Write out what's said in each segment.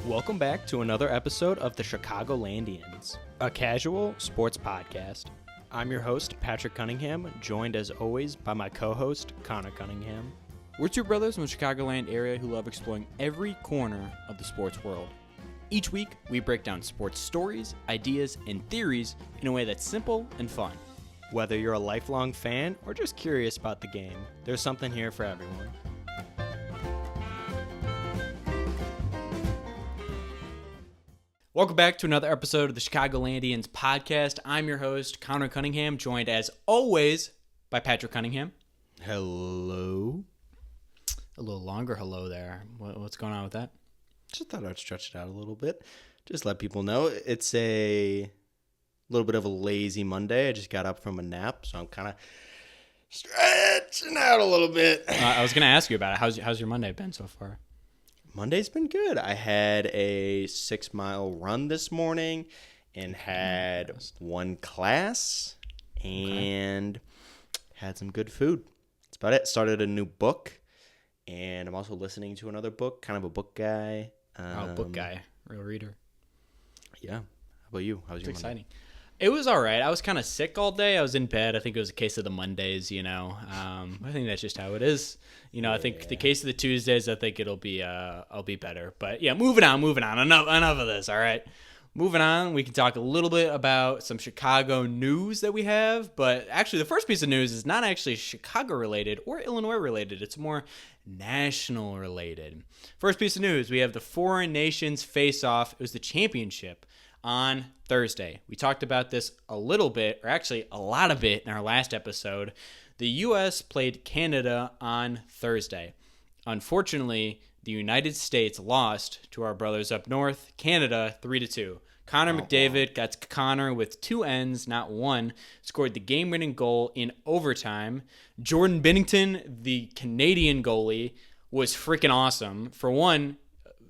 Welcome back to another episode of the Chicagolandians, a casual sports podcast. I'm your host, Patrick Cunningham, joined as always by my co-host, Connor Cunningham. We're two brothers from the Chicagoland area who love exploring every corner of the sports world. Each week, we break down sports stories, ideas, and theories in a way that's simple and fun. Whether you're a lifelong fan or just curious about the game, there's something here for everyone. Welcome back to another episode of the Chicagolandians podcast. I'm your host, Connor Cunningham, joined as always by Patrick Cunningham. Hello. A little longer hello there. What's going on with that? Just thought I'd stretch it out a little bit. Just let people know it's a little bit of a lazy Monday. I just got up from a nap, so I'm kind of stretching out a little bit. I was going to ask you about it. How's your Monday been so far? Monday's been good. I had a 6-mile run this morning and had one class and had some good food. That's about it. Started a new book, and I'm also listening to another book, kind of a book guy. Book guy. Real reader. Yeah. How about you? How's your Monday? Exciting. It was all right. I was kind of sick all day. I was in bed. I think it was a case of the Mondays, you know. I think that's just how it is. You know, yeah. I think the case of the Tuesdays, I think I'll be better. But yeah, moving on. Enough of this, all right? Moving on, we can talk a little bit about some Chicago news that we have. But actually, the first piece of news is not actually Chicago-related or Illinois-related. It's more national-related. First piece of news, we have the Foreign Nations Face-Off. It was the championship on Thursday. We talked about this a little bit, or actually a lot of it in our last episode. The U.S. played Canada on Thursday. Unfortunately, the United States lost to our brothers up north, Canada, 3-2. Connor McDavid got Connor with 2 ends, not one, scored the game-winning goal in overtime. Jordan Binnington, the Canadian goalie, was freaking awesome. For one,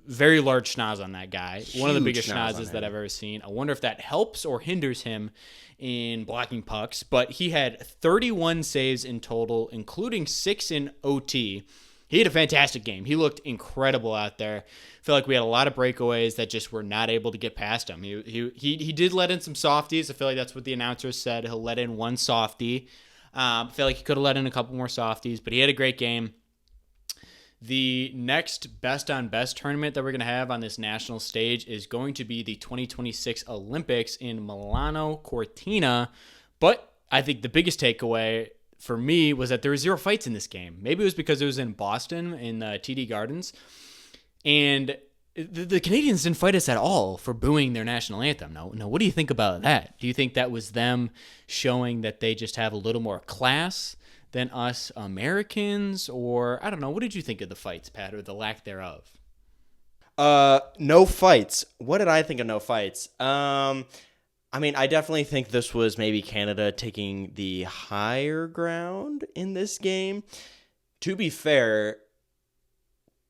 very large schnoz on that guy. One of the biggest schnozzes that I've ever seen. I wonder if that helps or hinders him in blocking pucks. But he had 31 saves in total, including 6 in OT. He had a fantastic game. He looked incredible out there. I feel like we had a lot of breakaways that just were not able to get past him. He did let in some softies. I feel like that's what the announcers said. He'll let in one softie. I feel like he could have let in a couple more softies, but he had a great game. The next best-on-best tournament that we're going to have on this national stage is going to be the 2026 Olympics in Milano Cortina. But I think the biggest takeaway for me was that there were 0 fights in this game. Maybe it was because it was in Boston in TD Gardens. And the Canadians didn't fight us at all for booing their national anthem. Now, what do you think about that? Do you think that was them showing that they just have a little more class than us Americans? Or, I don't know, what did you think of the fights, Pat, or the lack thereof? No fights. What did I think of no fights? I mean, I definitely think this was maybe Canada taking the higher ground in this game. To be fair,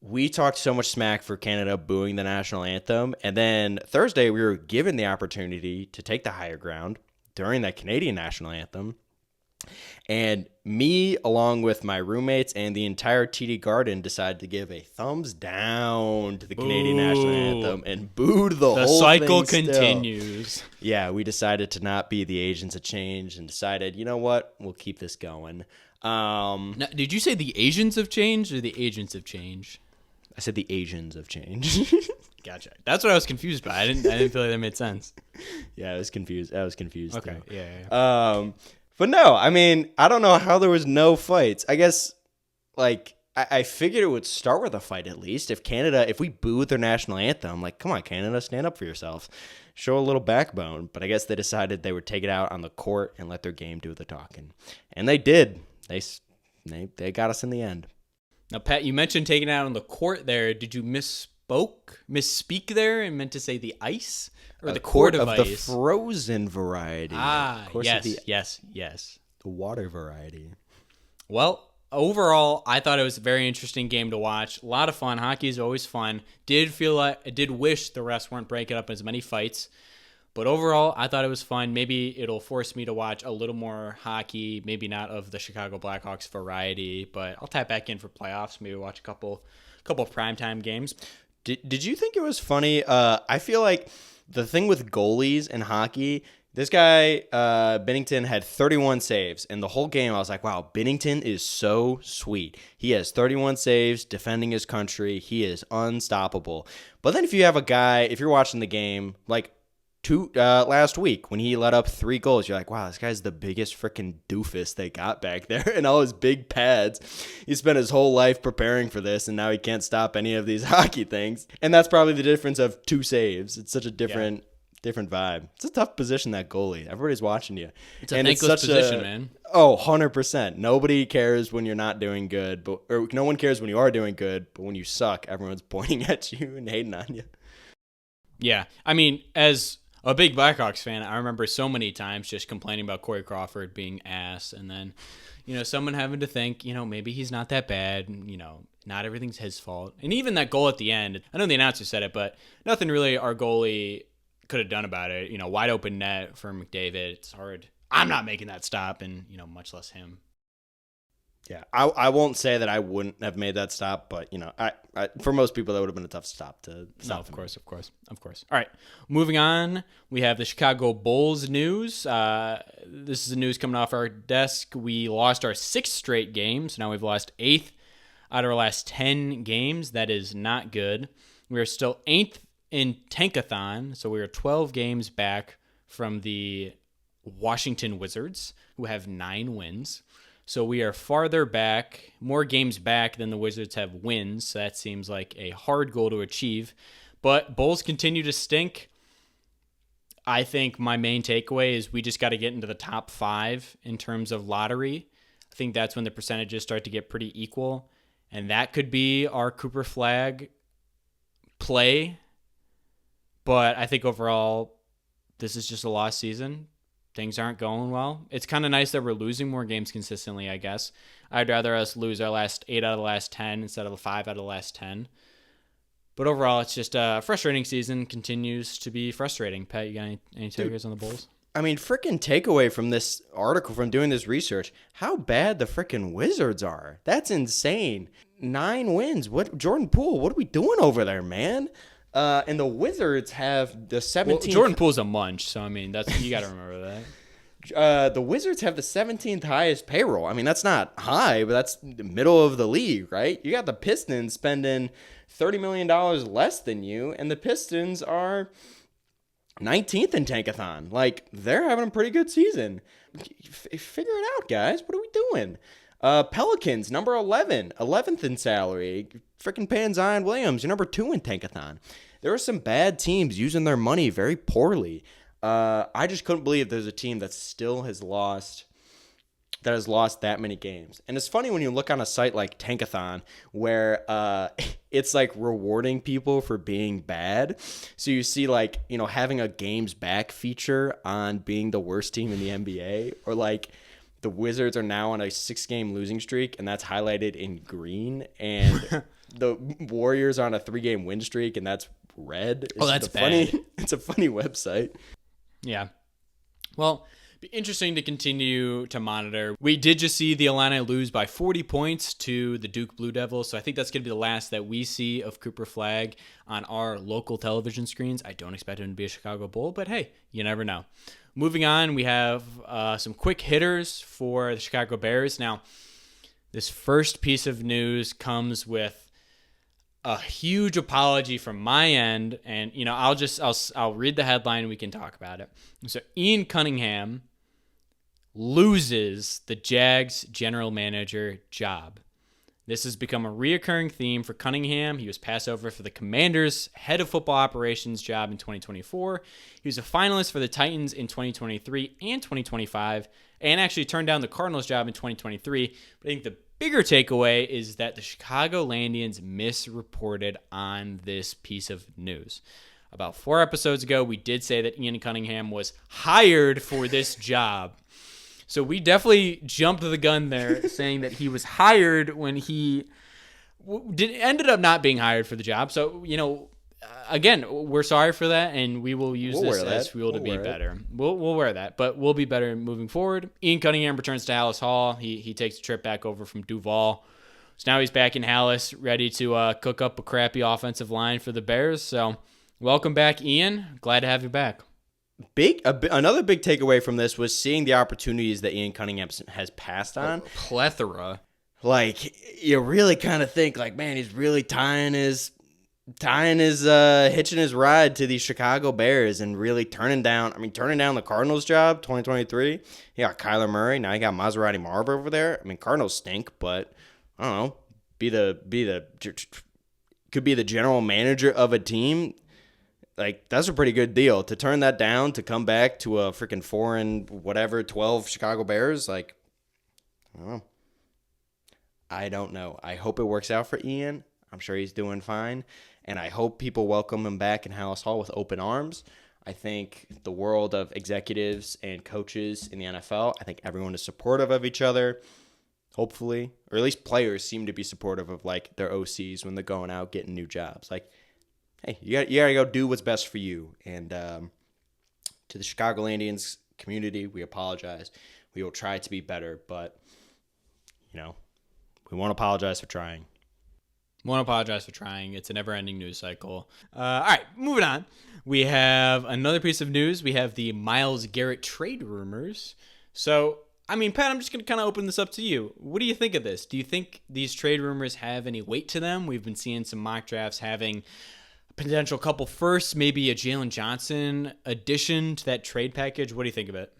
we talked so much smack for Canada booing the national anthem, and then Thursday we were given the opportunity to take the higher ground during that Canadian national anthem. And me, along with my roommates and the entire TD Garden, decided to give a thumbs down to the Canadian national anthem and booed the whole cycle thing continues. Still. Yeah, we decided to not be the agents of change and decided, you know what, we'll keep this going. Now, did you say the Asians of change or the agents of change? I said the Asians of change. Gotcha. That's what I was confused by. I didn't feel like that made sense. Yeah, I was confused. Okay. Too. Yeah. But no, I mean, I don't know how there was no fights. I guess, like, I figured it would start with a fight at least. If we booed their national anthem, like, come on, Canada, stand up for yourself. Show a little backbone. But I guess they decided they would take it out on the court and let their game do the talking. And they did. They got us in the end. Now, Pat, you mentioned taking it out on the court there. Did you misspeak there and meant to say the ice? Or the court of ice? The frozen variety. Yes. The water variety. Well, overall, I thought it was a very interesting game to watch. A lot of fun. Hockey is always fun. I did wish the refs weren't breaking up as many fights. But overall, I thought it was fun. Maybe it'll force me to watch a little more hockey, maybe not of the Chicago Blackhawks variety, but I'll tap back in for playoffs, maybe watch a couple primetime games. Did you think it was funny? I feel like the thing with goalies in hockey, this guy, Binnington, had 31 saves. And the whole game, I was like, wow, Binnington is so sweet. He has 31 saves defending his country. He is unstoppable. But then if you have a guy, if you're watching the game, like last week when he let up 3 goals, you're like, wow, this guy's the biggest freaking doofus they got back there, and all his big pads. He spent his whole life preparing for this, and now he can't stop any of these hockey things. And that's probably the difference of 2 saves. It's such a different vibe. It's a tough position, that goalie. Everybody's watching you. It's a thankless position, man. Oh, 100%. Nobody cares when you're not doing good, or no one cares when you are doing good, but when you suck, everyone's pointing at you and hating on you. Yeah. I mean, as a big Blackhawks fan, I remember so many times just complaining about Corey Crawford being ass, and then, someone having to think, maybe he's not that bad, not everything's his fault. And even that goal at the end, I know the announcer said it, but nothing really our goalie could have done about it. Wide open net for McDavid. It's hard. I'm not making that stop, and, much less him. Yeah, I won't say that I wouldn't have made that stop, but I for most people that would have been a tough stop to stop. No, of course. All right, moving on, we have the Chicago Bulls news. This is the news coming off our desk. We lost our 6th straight game, so now we've lost 8th out of our last 10 games. That is not good. We are still 8th in Tankathon, so we are 12 games back from the Washington Wizards, who have 9 wins. So we are farther back, more games back than the Wizards have wins. So that seems like a hard goal to achieve. But Bulls continue to stink. I think my main takeaway is we just got to get into the top 5 in terms of lottery. I think that's when the percentages start to get pretty equal. And that could be our Cooper Flag play. But I think overall, this is just a lost season. Things aren't going well. It's kind of nice that we're losing more games consistently, I guess. I'd rather us lose our last 8 out of the last 10 instead of 5 out of the last 10. But overall, it's just a frustrating season. Continues to be frustrating. Pat, you got any takeaways on the Bulls? I mean, freaking takeaway from this article, from doing this research, how bad the freaking Wizards are. That's insane. 9 wins. What, Jordan Poole, what are we doing over there, man? And the Wizards have the 17th. Well, Jordan Poole's a munch, so I mean, you got to remember that. The Wizards have the 17th highest payroll. I mean, that's not high, but that's the middle of the league, right? You got the Pistons spending $30 million less than you, and the Pistons are 19th in Tankathon. Like, they're having a pretty good season. Figure it out, guys. What are we doing? Pelicans, number 11th in salary. Freaking paying Zion Williams, you're number 2 in Tankathon. There are some bad teams using their money very poorly. I just couldn't believe there's a team that still has lost that many games. And it's funny when you look on a site like Tankathon where it's like rewarding people for being bad. So you see like, having a games back feature on being the worst team in the NBA, or like the Wizards are now on a 6-game losing streak, and that's highlighted in green. And the Warriors are on a 3-game win streak, and that's red. That's bad. It's a funny website. Yeah. Well, be interesting to continue to monitor. We did just see the Illini lose by 40 points to the Duke Blue Devils, so I think that's going to be the last that we see of Cooper Flag on our local television screens. I don't expect him to be a Chicago Bull, but hey, you never know. Moving on, we have some quick hitters for the Chicago Bears. Now, this first piece of news comes with a huge apology from my end, and I'll read the headline and we can talk about it. So, Ian Cunningham loses the Jags general manager job. This has become a reoccurring theme for Cunningham. He was passed over for the Commanders' head of football operations job in 2024. He was a finalist for the Titans in 2023 and 2025, and actually turned down the Cardinals job in 2023. But I think the bigger takeaway is that the Chicagolandians misreported on this piece of news. About 4 episodes ago, we did say that Ian Cunningham was hired for this job. So we definitely jumped the gun there, saying that he was hired when he ended up not being hired for the job. So, again, we're sorry for that, and we will use this as fuel to be better. We'll wear that, but we'll be better moving forward. Ian Cunningham returns to Hallis Hall. He takes a trip back over from Duval. So now he's back in Dallas, ready to cook up a crappy offensive line for the Bears. So welcome back, Ian. Glad to have you back. Another big takeaway from this was seeing the opportunities that Ian Cunningham has passed on. A plethora. Like, you really kind of think, like, man, he's really hitching his ride to the Chicago Bears and really turning down the Cardinals job 2023. You got Kyler Murray, now you got Maserati Marv over there. I mean, Cardinals stink, but I don't know, could be the general manager of a team. Like, that's a pretty good deal. To turn that down, to come back to a freaking 4-12 Chicago Bears, like, I don't know. I hope it works out for Ian. I'm sure he's doing fine. And I hope people welcome him back in Hallis Hall with open arms. I think the world of executives and coaches in the NFL, I think everyone is supportive of each other, hopefully. Or at least players seem to be supportive of, like, their OCs when they're going out getting new jobs. Like, hey, you got to go do what's best for you. And to the Chicagolandians community, we apologize. We will try to be better, but, we won't apologize for trying. Won't apologize for trying. It's a never-ending news cycle. All right, moving on. We have another piece of news. We have the Myles Garrett trade rumors. So, I mean, Pat, I'm just going to kind of open this up to you. What do you think of this? Do you think these trade rumors have any weight to them? We've been seeing some mock drafts having a potential couple firsts, maybe a Jalen Johnson addition to that trade package. What do you think of it?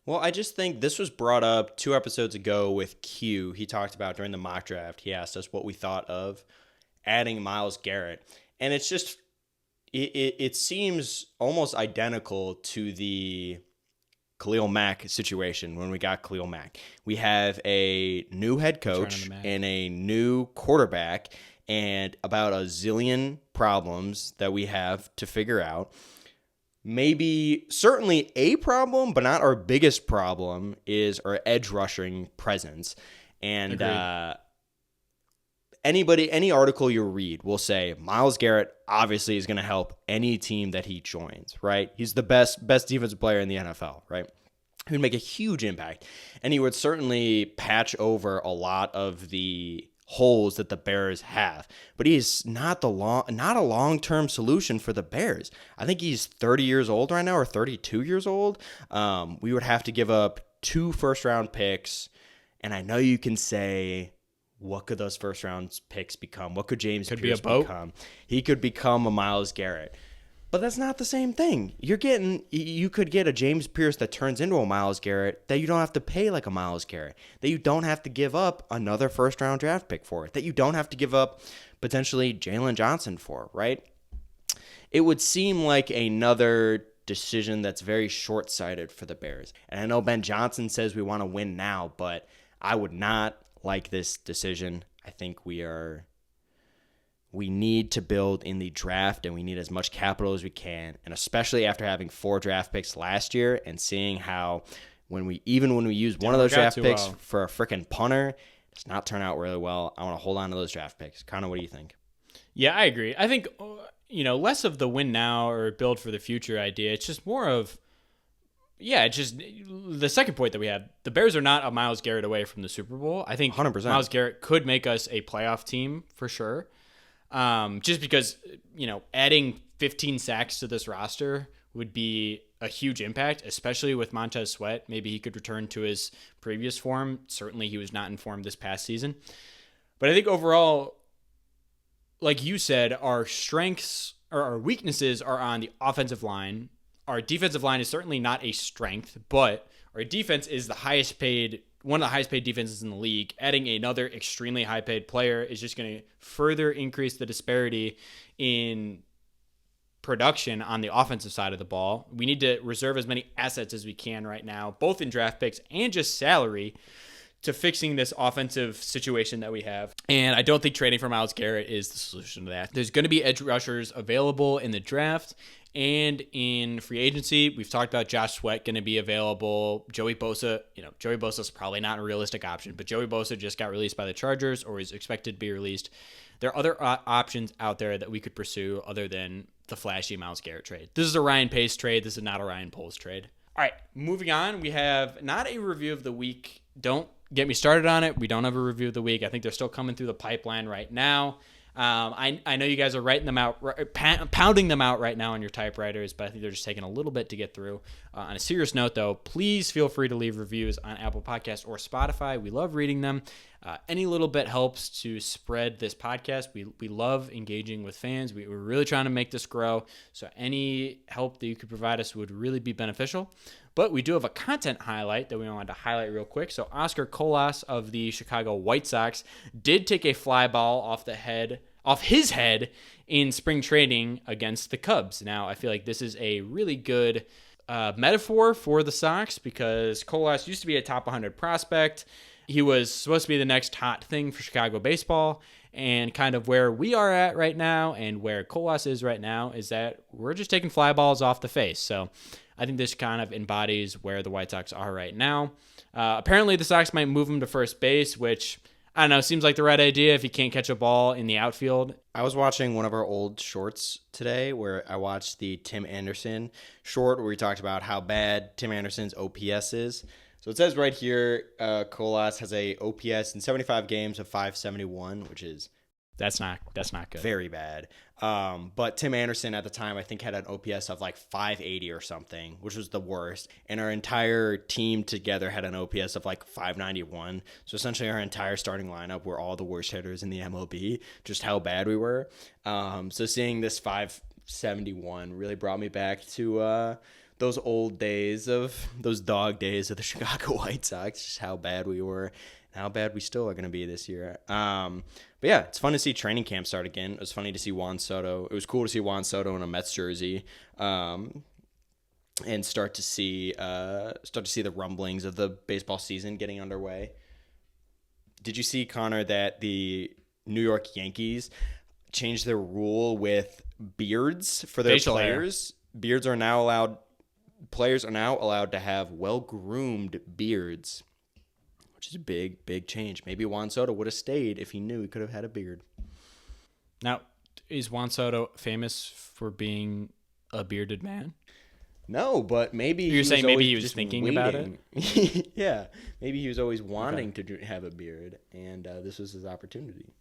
Well, I just think this was brought up 2 episodes ago with Q. He talked about during the mock draft, he asked us what we thought of adding Myles Garrett. And it's just, it seems almost identical to the Khalil Mack situation when we got Khalil Mack. We have a new head coach and a new quarterback and about a zillion problems that we have to figure out. Maybe certainly a problem, but not our biggest problem, is our edge rushing presence. And any article you read will say Myles Garrett obviously is going to help any team that he joins, right? He's the best defensive player in the NFL, right? He would make a huge impact, and he would certainly patch over a lot of the holes that the Bears have, but he is not a long-term solution for the Bears. I think he's 30 years old right now, or 32 years old. We would have to give up 2 first-round picks, and I know you can say, what could those first-round picks become? What could James Pierce become? He could become a Myles Garrett. But that's not the same thing. You could get a James Pierce that turns into a Myles Garrett that you don't have to pay like a Myles Garrett, that you don't have to give up another first-round draft pick for, that you don't have to give up potentially Jalen Johnson for, right? It would seem like another decision that's very short-sighted for the Bears. And I know Ben Johnson says we want to win now, but I would not like this decision. I think we need to build in the draft, and we need as much capital as we can. And especially after having 4 draft picks last year and seeing how when we use one of those draft picks for a freaking punter, it does not turn out really well. I want to hold on to those draft picks. Connor, what do you think? Yeah, I agree. I think, less of the win now or build for the future idea. It's just more of, it's just the second point that we had. The Bears are not a Myles Garrett away from the Super Bowl. I think 100%. Myles Garrett could make us a playoff team for sure. Just because, adding 15 sacks to this roster would be a huge impact, especially with Montez Sweat. Maybe he could return to his previous form. Certainly he was not in form this past season. But I think overall, like you said, our strengths or our weaknesses are on the offensive line. Our defensive line is certainly not a strength, but our defense is one of the highest paid defenses in the league. Adding another extremely high paid player is just going to further increase the disparity in production on the offensive side of the ball. We need to reserve as many assets as we can right now, both in draft picks and just salary, to fixing this offensive situation that we have. And I don't think trading for Myles Garrett is the solution to that. There's going to be edge rushers available in the draft and in free agency. We've talked about Josh Sweat going to be available. Joey Bosa, Joey Bosa is probably not a realistic option, but Joey Bosa just got released by the Chargers or is expected to be released. There are other options out there that we could pursue other than the flashy Myles Garrett trade. This is a Ryan Pace trade. This is not a Ryan Poles trade. All right, moving on. We have not a review of the week. Don't get me started on it. We don't have a review of the week. I think they're still coming through the pipeline right now. I know you guys are writing them out, pounding them out right now on your typewriters, but I think they're just taking a little bit to get through. On a serious note, though, please feel free to leave reviews on Apple Podcasts or Spotify. We love reading them. Any little bit helps to spread this podcast. We love engaging with fans. We're really trying to make this grow, so any help that you could provide us would really be beneficial. But we do have a content highlight that we wanted to highlight real quick. So Oscar Colas of the Chicago White Sox did take a fly ball off his head in spring training against the Cubs. Now, I feel like this is a really good metaphor for the Sox because Colas used to be a top 100 prospect. He was supposed to be the next hot thing for Chicago baseball, and kind of where we are at right now and where Colas is right now is that we're just taking fly balls off the face. So I think this kind of embodies where the White Sox are right now. Apparently the Sox might move him to first base, which, I don't know, seems like the right idea if he can't catch a ball in the outfield. I was watching one of our old shorts today where I watched the Tim Anderson short where we talked about how bad Tim Anderson's OPS is. So it says right here, Colas has a OPS in 75 games of 571, which is that's not good. Very bad. But Tim Anderson at the time, I think, had an OPS of like 580 or something, which was the worst. And our entire team together had an OPS of like 591. So essentially our entire starting lineup were all the worst hitters in the MLB, just how bad we were. So seeing this 571 really brought me back to those old days those dog days of the Chicago White Sox, just how bad we were and how bad we still are going to be this year. But yeah, it's fun to see training camp start again. It was funny to see Juan Soto. It was cool to see Juan Soto in a Mets jersey, and start to see the rumblings of the baseball season getting underway. Did you see, Connor, that the New York Yankees changed their rule with beards for their facial players? Hair. Players are now allowed to have well-groomed beards, which is a big, big change. Maybe Juan Soto would have stayed if he knew he could have had a beard. Now, is Juan Soto famous for being a bearded man? No, but maybe you're saying maybe he was thinking about it. Yeah, maybe he was always wanting to have a beard, and this was his opportunity.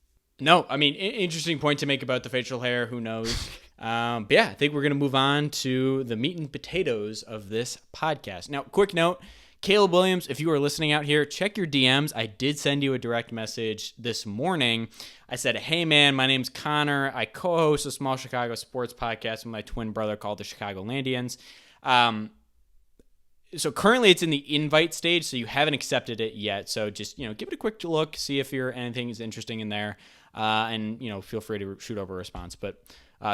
No, I mean, interesting point to make about the facial hair. Who knows? But yeah, I think we're going to move on to the meat and potatoes of this podcast. Now, quick note, Caleb Williams, if you are listening out here, check your DMs. I did send you a direct message this morning. I said, hey, man, my name's Connor. I co-host a small Chicago sports podcast with my twin brother called the Chicagolandians. So currently it's in the invite stage, so you haven't accepted it yet. So just, give it a quick look, see if anything is interesting in there. And feel free to shoot over a response. But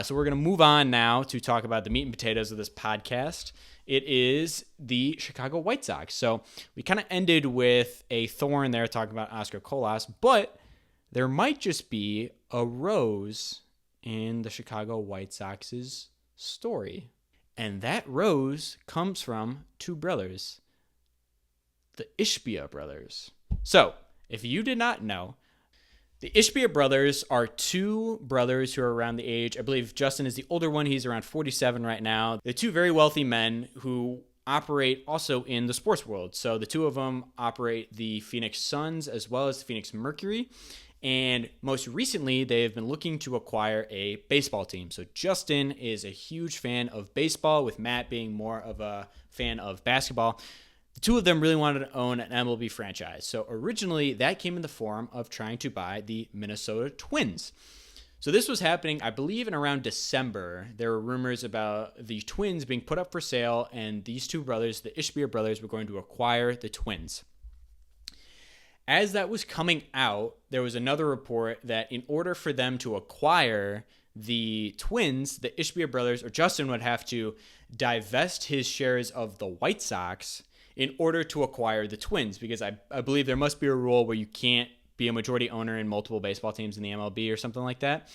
so we're going to move on now to talk about the meat and potatoes of this podcast. It is the Chicago White Sox. So we kind of ended with a thorn there talking about Oscar Colas, but there might just be a rose in the Chicago White Sox's story. And that rose comes from two brothers, the Ishbia brothers. So if you did not know, the Ishbia brothers are two brothers who are around the age. I believe Justin is the older one. He's around 47 right now. They're two very wealthy men who operate also in the sports world. So the two of them operate the Phoenix Suns as well as the Phoenix Mercury. And most recently, they've been looking to acquire a baseball team. So Justin is a huge fan of baseball, with Matt being more of a fan of basketball. The two of them really wanted to own an MLB franchise. So originally, that came in the form of trying to buy the Minnesota Twins. So this was happening, I believe, in around December. There were rumors about the Twins being put up for sale, and these two brothers, the Ishbia brothers, were going to acquire the Twins. As that was coming out, there was another report that in order for them to acquire the Twins, the Ishbia brothers, or Justin, would have to divest his shares of the White Sox in order to acquire the Twins, because I believe there must be a rule where you can't be a majority owner in multiple baseball teams in the MLB or something like that.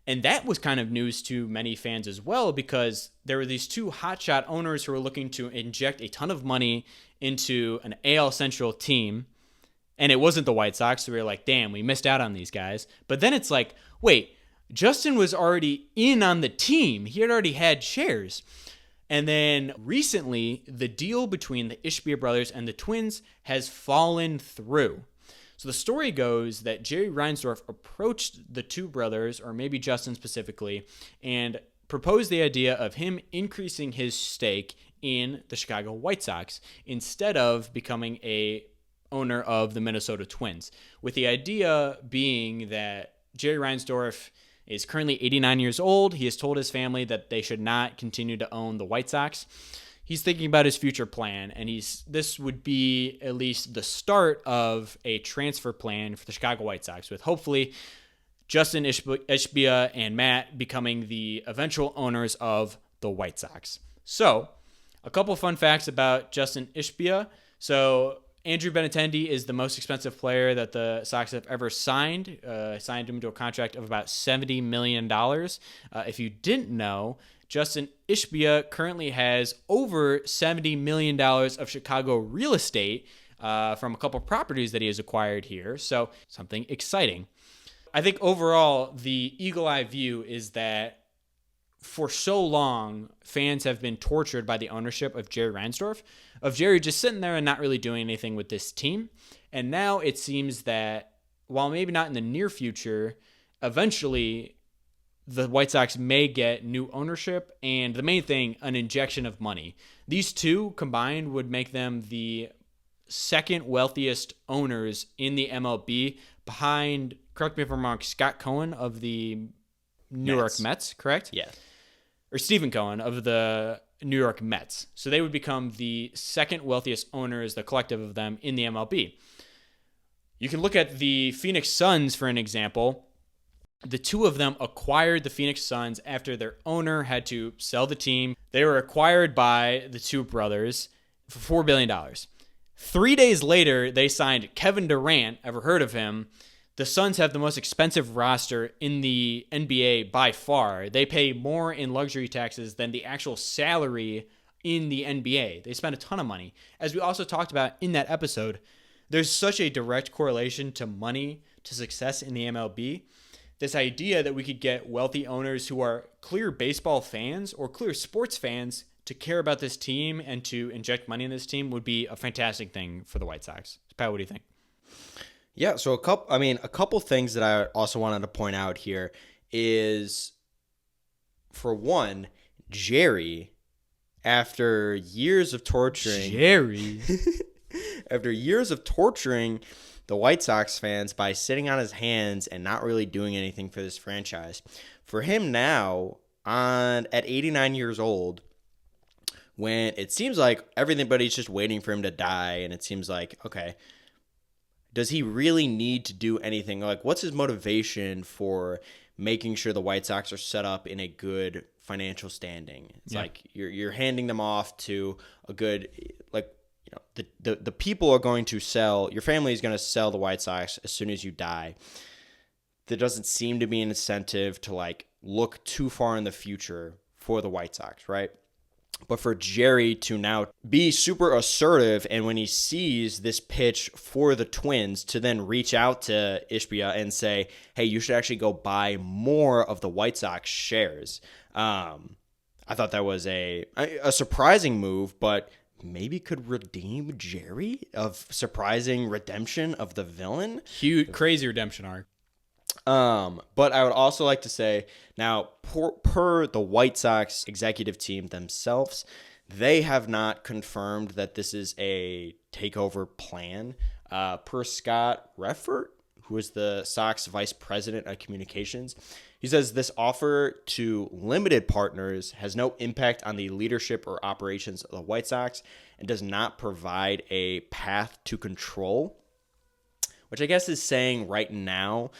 And that was kind of news to many fans as well, because there were these two hotshot owners who were looking to inject a ton of money into an AL Central team. And it wasn't the White Sox, so we were like, damn, we missed out on these guys. But then it's like, wait, Justin was already in on the team. He had already had shares. And then recently, the deal between the Ishbia brothers and the Twins has fallen through. So the story goes that Jerry Reinsdorf approached the two brothers, or maybe Justin specifically, and proposed the idea of him increasing his stake in the Chicago White Sox instead of becoming a owner of the Minnesota Twins, with the idea being that Jerry Reinsdorf is currently 89 years old. He has told his family that they should not continue to own the White Sox. He's thinking about his future plan, and this would be at least the start of a transfer plan for the Chicago White Sox, with hopefully Justin Ishbia and Matt becoming the eventual owners of the White Sox. So, a couple fun facts about Justin Ishbia. So, Andrew Benintendi is the most expensive player that the Sox have ever signed. Signed him to a contract of about $70 million. If you didn't know, Justin Ishbia currently has over $70 million of Chicago real estate from a couple properties that he has acquired here. So something exciting. I think overall, the eagle-eye view is that for so long, fans have been tortured by the ownership of Jerry Reinsdorf, of Jerry just sitting there and not really doing anything with this team. And now it seems that, while maybe not in the near future, eventually the White Sox may get new ownership and, the main thing, an injection of money. These two combined would make them the second wealthiest owners in the MLB behind, correct me if I'm wrong, Scott Cohen of the New York Mets, correct? Yeah. Or Stephen Cohen of the New York Mets. So they would become the second wealthiest owners, the collective of them, in the MLB. You can look at the Phoenix Suns for an example. The two of them acquired the Phoenix Suns after their owner had to sell the team. They were acquired by the two brothers for $4 billion. 3 days later, they signed Kevin Durant. Ever heard of him? The Suns have the most expensive roster in the NBA by far. They pay more in luxury taxes than the actual salary in the NBA. They spend a ton of money. As we also talked about in that episode, there's such a direct correlation to money to success in the MLB. This idea that we could get wealthy owners who are clear baseball fans or clear sports fans to care about this team and to inject money in this team would be a fantastic thing for the White Sox. Pat, what do you think? Yeah, so a couple things that I also wanted to point out here is, for one, Jerry, after years of torturing the White Sox fans by sitting on his hands and not really doing anything for this franchise, for him now at 89 years old, when it seems like everybody's just waiting for him to die, and it seems like, okay, does he really need to do anything? Like, what's his motivation for making sure the White Sox are set up in a good financial standing? It's like you're handing them off to a good, like, you know, the people are going to sell, your family is going to sell the White Sox as soon as you die. There doesn't seem to be an incentive to, like, look too far in the future for the White Sox, right? But for Jerry to now be super assertive, and when he sees this pitch for the Twins, to then reach out to Ishbia and say, hey, you should actually go buy more of the White Sox shares. I thought that was a surprising move, but maybe could redeem Jerry of surprising redemption of the villain. Huge, crazy redemption arc. But I would also like to say, now, per the White Sox executive team themselves, they have not confirmed that this is a takeover plan. Per Scott Reffert, who is the Sox vice president of communications, he says this offer to limited partners has no impact on the leadership or operations of the White Sox and does not provide a path to control, which I guess is saying right now,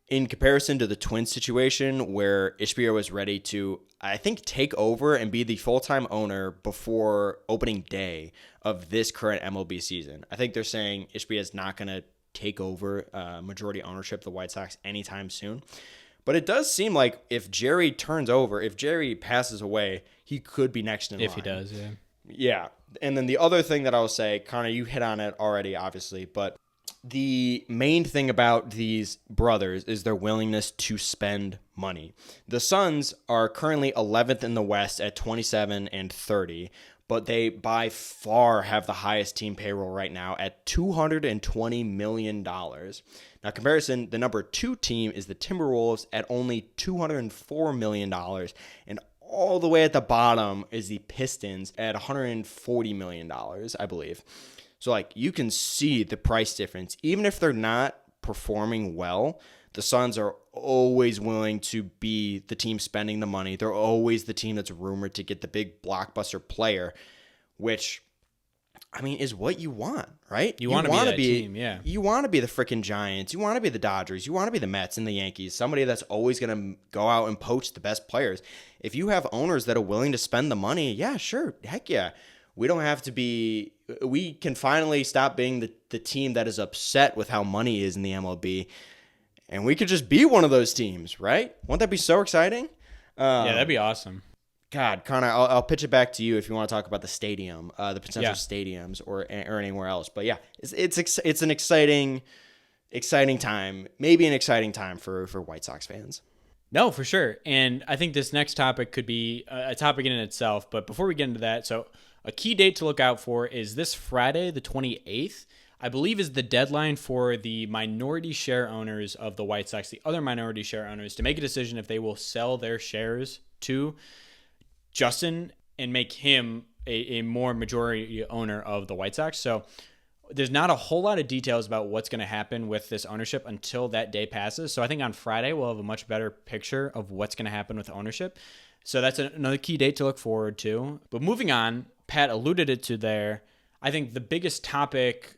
in comparison to the Twins situation where Ishbia was ready to, I think, take over and be the full-time owner before opening day of this current MLB season. I think they're saying Ishbia is not going to take over majority ownership of the White Sox anytime soon. But it does seem like if Jerry passes away, he could be next in line. If he does, yeah. Yeah. And then the other thing that I will say, Connor, you hit on it already, obviously, but the main thing about these brothers is their willingness to spend money. The Suns are currently 11th in the West at 27 and 30, but they by far have the highest team payroll right now at $220 million. Now, comparison, the number 2 team is the Timberwolves at only $204 million, and all the way at the bottom is the Pistons at $140 million, I believe. So, you can see the price difference. Even if they're not performing well, the Suns are always willing to be the team spending the money. They're always the team that's rumored to get the big blockbuster player, which, is what you want, right? You want to be that team, yeah. You want to be the freaking Giants. You want to be the Dodgers. You want to be the Mets and the Yankees. Somebody that's always going to go out and poach the best players. If you have owners that are willing to spend the money, yeah, sure. Heck yeah. We don't have to be – we can finally stop being the team that is upset with how money is in the MLB, and we could just be one of those teams, right? Won't that be so exciting? Yeah, that'd be awesome. God, Connor, I'll pitch it back to you if you want to talk about the stadium, the potential stadiums or anywhere else. But, yeah, it's an exciting time, maybe an exciting time for White Sox fans. No, for sure. And I think this next topic could be a topic in itself. But before we get into that, so – a key date to look out for is this Friday, the 28th, I believe is the deadline for the minority share owners of the White Sox, the other minority share owners, to make a decision if they will sell their shares to Justin and make him a more majority owner of the White Sox. So there's not a whole lot of details about what's going to happen with this ownership until that day passes. So I think on Friday we'll have a much better picture of what's going to happen with ownership. So that's another key date to look forward to. But moving on, Pat alluded it to there. I think the biggest topic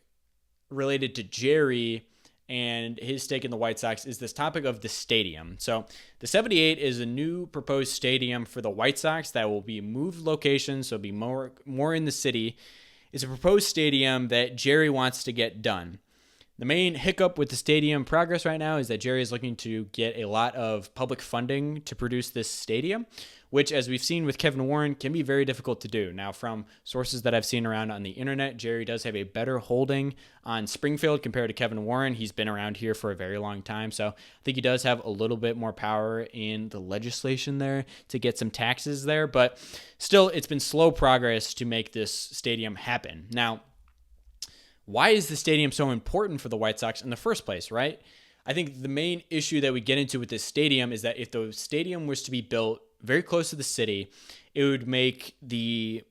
related to Jerry and his stake in the White Sox is this topic of the stadium. So the 78 is a new proposed stadium for the White Sox that will be moved location, so it'll be more in the city. It's a proposed stadium that Jerry wants to get done. The main hiccup with the stadium progress right now is that Jerry is looking to get a lot of public funding to produce this stadium, which, as we've seen with Kevin Warren, can be very difficult to do. Now, from sources that I've seen around on the internet, Jerry does have a better holding on Springfield compared to Kevin Warren. He's been around here for a very long time, so I think he does have a little bit more power in the legislation there to get some taxes there, but still, it's been slow progress to make this stadium happen. Now, why is the stadium so important for the White Sox in the first place, right? I think the main issue that we get into with this stadium is that if the stadium was to be built very close to the city, it would make the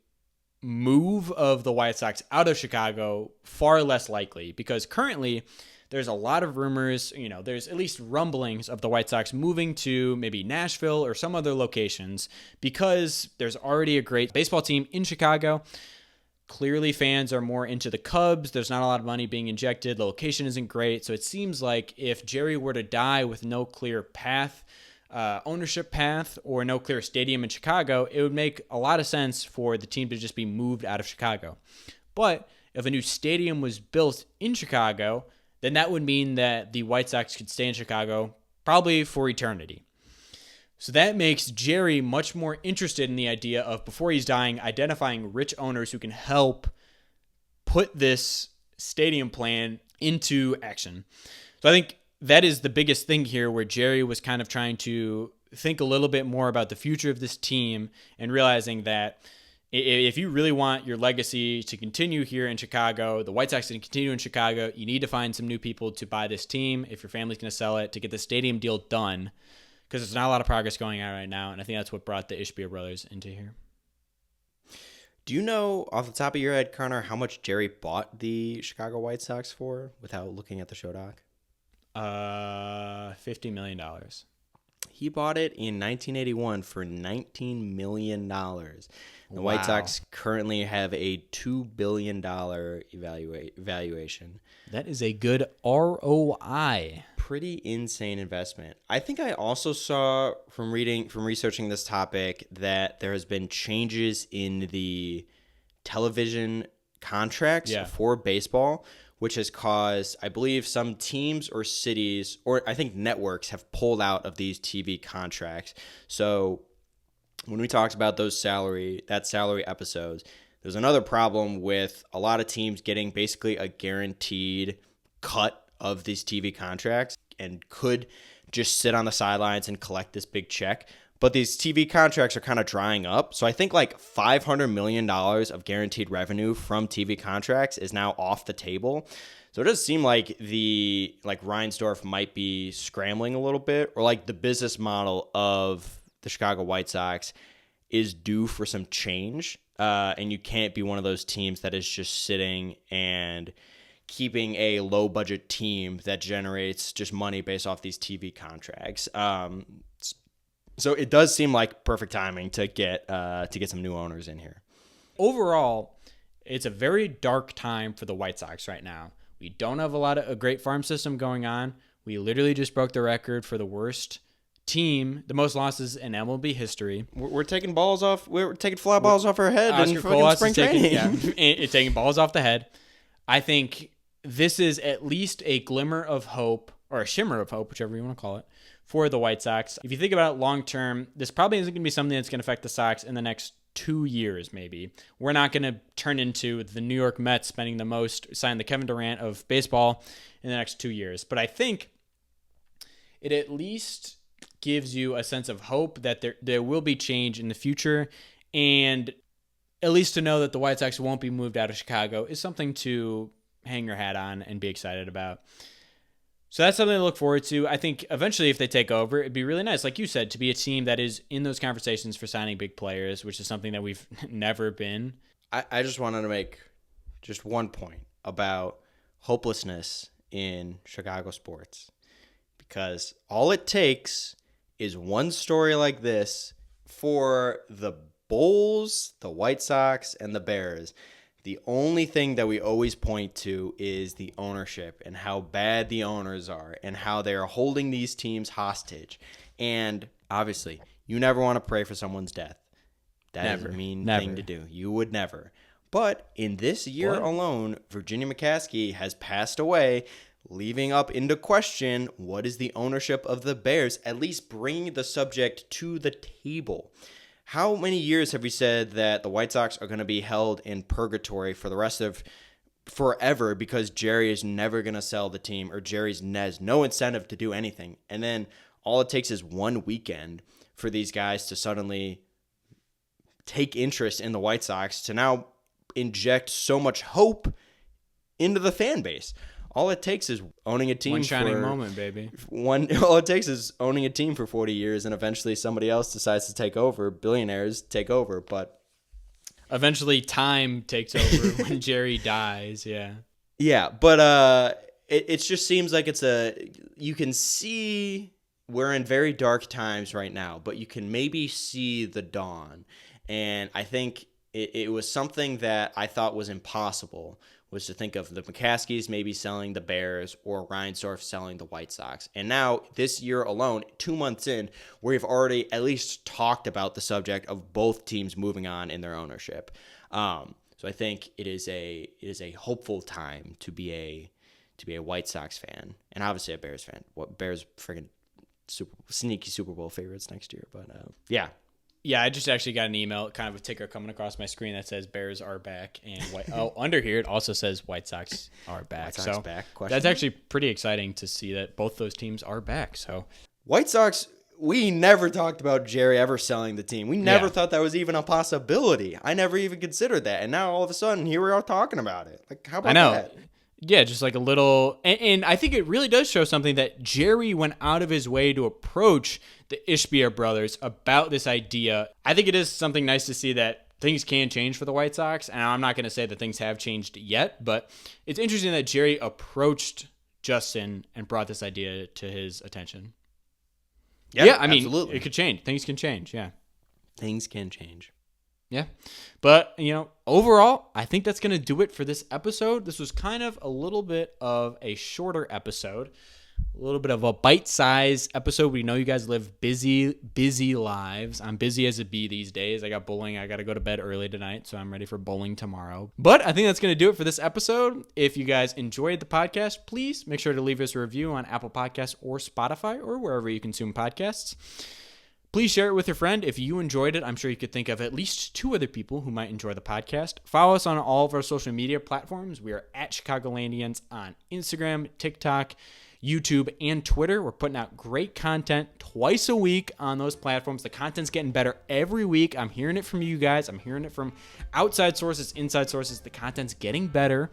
move of the White Sox out of Chicago far less likely, because currently there's a lot of rumors, there's at least rumblings of the White Sox moving to maybe Nashville or some other locations because there's already a great baseball team in Chicago. Clearly, fans are more into the Cubs. There's not a lot of money being injected. The location isn't great. So it seems like if Jerry were to die with no clear path, ownership path, or no clear stadium in Chicago, it would make a lot of sense for the team to just be moved out of Chicago. But if a new stadium was built in Chicago, then that would mean that the White Sox could stay in Chicago probably for eternity. So that makes Jerry much more interested in the idea of, before he's dying, identifying rich owners who can help put this stadium plan into action. So I think that is the biggest thing here, where Jerry was kind of trying to think a little bit more about the future of this team and realizing that if you really want your legacy to continue here in Chicago, the White Sox to continue in Chicago, you need to find some new people to buy this team if your family's going to sell it, to get the stadium deal done. Because there's not a lot of progress going on right now, and I think that's what brought the Ishbia brothers into here. Do you know, off the top of your head, Connor, how much Jerry bought the Chicago White Sox for without looking at the show doc? $50 million. He bought it in 1981 for $19 million. The White Sox currently have a $2 billion valuation. That is a good ROI. Pretty insane investment. I think I also saw from researching this topic that there has been changes in the television contracts for baseball, which has caused, I believe, some teams or cities, or I think networks, have pulled out of these TV contracts. So when we talked about salary episodes, there's another problem with a lot of teams getting basically a guaranteed cut of these TV contracts and could just sit on the sidelines and collect this big check. But these TV contracts are kind of drying up. So I think like $500 million of guaranteed revenue from TV contracts is now off the table. So it does seem like Reinsdorf might be scrambling a little bit, or like the business model of the Chicago White Sox is due for some change. And you can't be one of those teams that is just sitting and keeping a low budget team that generates just money based off these TV contracts. So it does seem like perfect timing to get some new owners in here. Overall, it's a very dark time for the White Sox right now. We don't have a great farm system going on. We literally just broke the record for the worst team, the most losses in MLB history. We're taking balls off. We're taking fly balls off our head in Oscar fucking spring training. It's taking balls off the head. I think this is at least a glimmer of hope, or a shimmer of hope, whichever you want to call it, for the White Sox. If you think about it long term, this probably isn't going to be something that's going to affect the Sox in the next 2 years, maybe. We're not going to turn into the New York Mets spending the most, sign the Kevin Durant of baseball in the next 2 years. But I think it at least gives you a sense of hope that there will be change in the future. And at least to know that the White Sox won't be moved out of Chicago is something to hang your hat on and be excited about. So that's something to look forward to. I think eventually if they take over, it'd be really nice, like you said, to be a team that is in those conversations for signing big players, which is something that we've never been. I just wanted to make just one point about hopelessness in Chicago sports, because all it takes is one story like this for the Bulls, the White Sox, and the Bears. The only thing that we always point to is the ownership and how bad the owners are and how they are holding these teams hostage. And obviously, you never want to pray for someone's death. That is a mean thing to do. You would never. But in this year alone, Virginia McCaskey has passed away, leaving up into question what is the ownership of the Bears, at least bringing the subject to the table. How many years have we said that the White Sox are going to be held in purgatory for the rest of forever because Jerry is never going to sell the team, or Jerry's has no incentive to do anything? And then all it takes is one weekend for these guys to suddenly take interest in the White Sox, to now inject so much hope into the fan base. All it takes is owning a team. One shining moment, baby. All it takes is owning a team for 40 years, and eventually somebody else decides to take over. Billionaires take over, but eventually time takes over when Jerry dies. Yeah. Yeah, but it just seems like you can see we're in very dark times right now, but you can maybe see the dawn. And I think it was something that I thought was impossible, was to think of the McCaskies maybe selling the Bears or Reinsdorf selling the White Sox. And now, this year alone, 2 months in, we've already at least talked about the subject of both teams moving on in their ownership. So I think it is a hopeful time to be a White Sox fan, and obviously a Bears fan. Bears friggin' sneaky Super Bowl favorites next year, but yeah. Yeah, I just actually got an email, kind of a ticker coming across my screen that says Bears are back, and under here it also says White Sox are back. White Sox back? That's actually pretty exciting to see that both those teams are back. So White Sox, we never talked about Jerry ever selling the team. We never thought that was even a possibility. I never even considered that, and now all of a sudden here we are talking about it. Like, how about that? Yeah, just like a little, and I think it really does show something that Jerry went out of his way to approach the Ishbia brothers about this idea. I think it is something nice to see that things can change for the White Sox, and I'm not going to say that things have changed yet, but it's interesting that Jerry approached Justin and brought this idea to his attention. Yeah, I mean, absolutely. It could change. Things can change, yeah. Things can change. Yeah. But, overall, I think that's going to do it for this episode. This was kind of a little bit of a shorter episode, a little bit of a bite-sized episode. We know you guys live busy lives. I'm busy as a bee these days. I got bowling. I got to go to bed early tonight, so I'm ready for bowling tomorrow. But I think that's going to do it for this episode. If you guys enjoyed the podcast, please make sure to leave us a review on Apple Podcasts or Spotify or wherever you consume podcasts. Please share it with your friend. If you enjoyed it, I'm sure you could think of at least 2 other people who might enjoy the podcast. Follow us on all of our social media platforms. We are at Chicagolandians on Instagram, TikTok, YouTube, and Twitter. We're putting out great content twice a week on those platforms. The content's getting better every week. I'm hearing it from you guys. I'm hearing it from outside sources, inside sources. The content's getting better.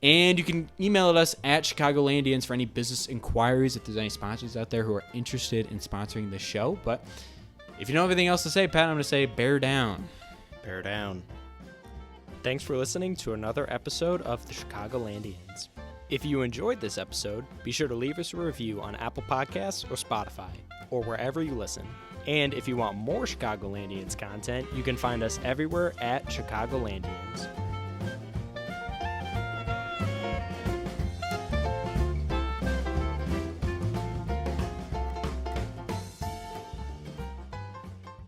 And you can email us at Chicagolandians for any business inquiries if there's any sponsors out there who are interested in sponsoring the show. But if you don't have anything else to say, Pat, I'm going to say bear down. Bear down. Thanks for listening to another episode of the Chicagolandians. If you enjoyed this episode, be sure to leave us a review on Apple Podcasts or Spotify, or wherever you listen. And if you want more Chicagolandians content, you can find us everywhere at Chicagolandians.